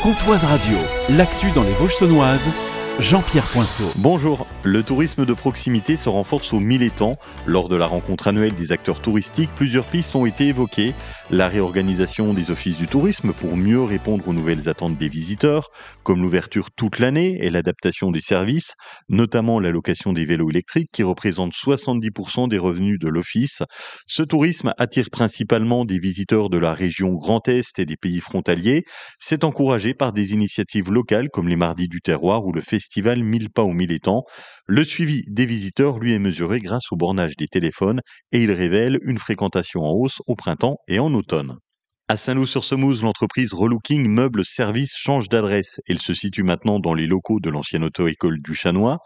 Comtoise Radio, l'actu dans les Vosges saunoises, Jean-Pierre Poinceau. Bonjour, le tourisme de proximité se renforce au Mille-Étangs. Lors de la rencontre annuelle des acteurs touristiques, plusieurs pistes ont été évoquées. La réorganisation des offices du tourisme pour mieux répondre aux nouvelles attentes des visiteurs, comme l'ouverture toute l'année et l'adaptation des services, notamment la location des vélos électriques qui représentent 70% des revenus de l'office. Ce tourisme attire principalement des visiteurs de la région Grand Est et des pays frontaliers. C'est encouragé par des initiatives locales comme les Mardis du Terroir ou le Festival 1000 pas au Mille-Étangs. Le suivi des visiteurs, lui, est mesuré grâce au bornage des téléphones et il révèle une fréquentation en hausse au printemps et en automne. À Saint-Loup-sur-Semouse, l'entreprise Relooking Meubles Services change d'adresse. Elle se situe maintenant dans les locaux de l'ancienne auto-école du Chanois.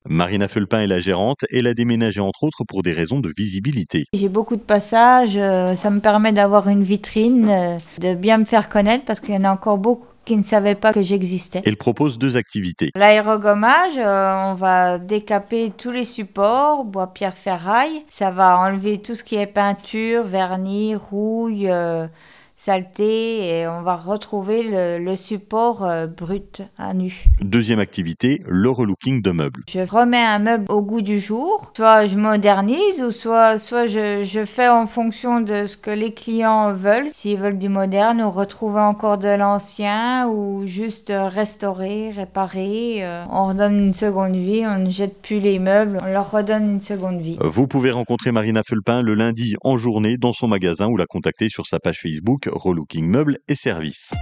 Marina Felpin est la gérante. Elle a déménagé entre autres pour des raisons de visibilité. J'ai beaucoup de passages, ça me permet d'avoir une vitrine, de bien me faire connaître parce qu'il y en a encore beaucoup qui ne savaient pas que j'existais. Elle propose 2 activités. L'aérogommage, on va décaper tous les supports, bois, pierre, ferraille. Ça va enlever tout ce qui est peinture, vernis, rouille, saleté et on va retrouver le support brut à nu. Deuxième activité, le relooking de meubles. Je remets un meuble au goût du jour, soit je modernise ou soit je fais en fonction de ce que les clients veulent. S'ils veulent du moderne ou retrouver encore de l'ancien ou juste restaurer, réparer, on redonne une seconde vie, on ne jette plus les meubles, on leur redonne une seconde vie. Vous pouvez rencontrer Marina Felpin le lundi en journée dans son magasin ou la contacter sur sa page Facebook Relooking Meubles et Services.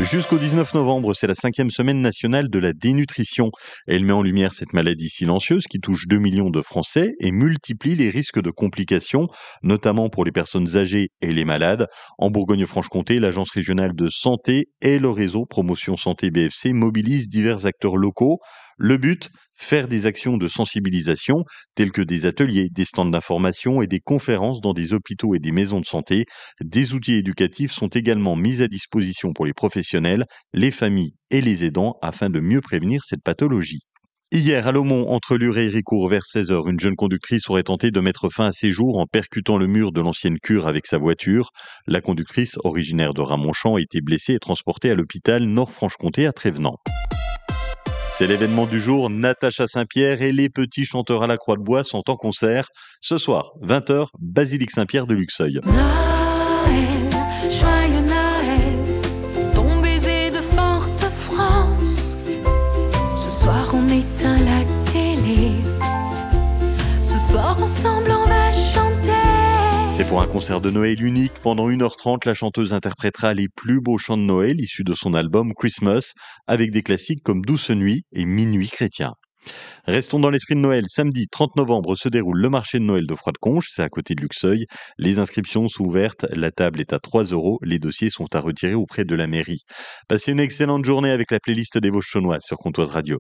Jusqu'au 19 novembre, c'est la 5e semaine nationale de la dénutrition. Elle met en lumière cette maladie silencieuse qui touche 2 millions de Français et multiplie les risques de complications, notamment pour les personnes âgées et les malades. En Bourgogne-Franche-Comté, l'Agence régionale de santé et le réseau Promotion Santé BFC mobilisent divers acteurs locaux. Le but, faire des actions de sensibilisation, telles que des ateliers, des stands d'information et des conférences dans des hôpitaux et des maisons de santé. Des outils éducatifs sont également mis à disposition pour les professionnels, les familles et les aidants afin de mieux prévenir cette pathologie. Hier, à Lomont, entre Lure et Héricourt, vers 16h, une jeune conductrice aurait tenté de mettre fin à ses jours en percutant le mur de l'ancienne cure avec sa voiture. La conductrice, originaire de Ramonchamp, a été blessée et transportée à l'hôpital Nord-Franche-Comté à Trévenans. C'est l'événement du jour, Natacha Saint-Pierre et les petits chanteurs à la Croix de Bois sont en concert. Ce soir, 20h, basilique Saint-Pierre de Luxeuil. Noël, joyeux Noël, ton baiser de Fort-de-France. Ce soir on éteint la télé, ce soir ensemble on va chanter. C'est pour un concert de Noël unique. Pendant 1h30, la chanteuse interprétera les plus beaux chants de Noël issus de son album Christmas, avec des classiques comme Douce Nuit et Minuit chrétien. Restons dans l'esprit de Noël. Samedi 30 novembre se déroule le marché de Noël de Froide-Conches, c'est à côté de Luxeuil. Les inscriptions sont ouvertes, la table est à 3 €, les dossiers sont à retirer auprès de la mairie. Passez une excellente journée avec la playlist des Vosges saunoises sur Comtoise Radio.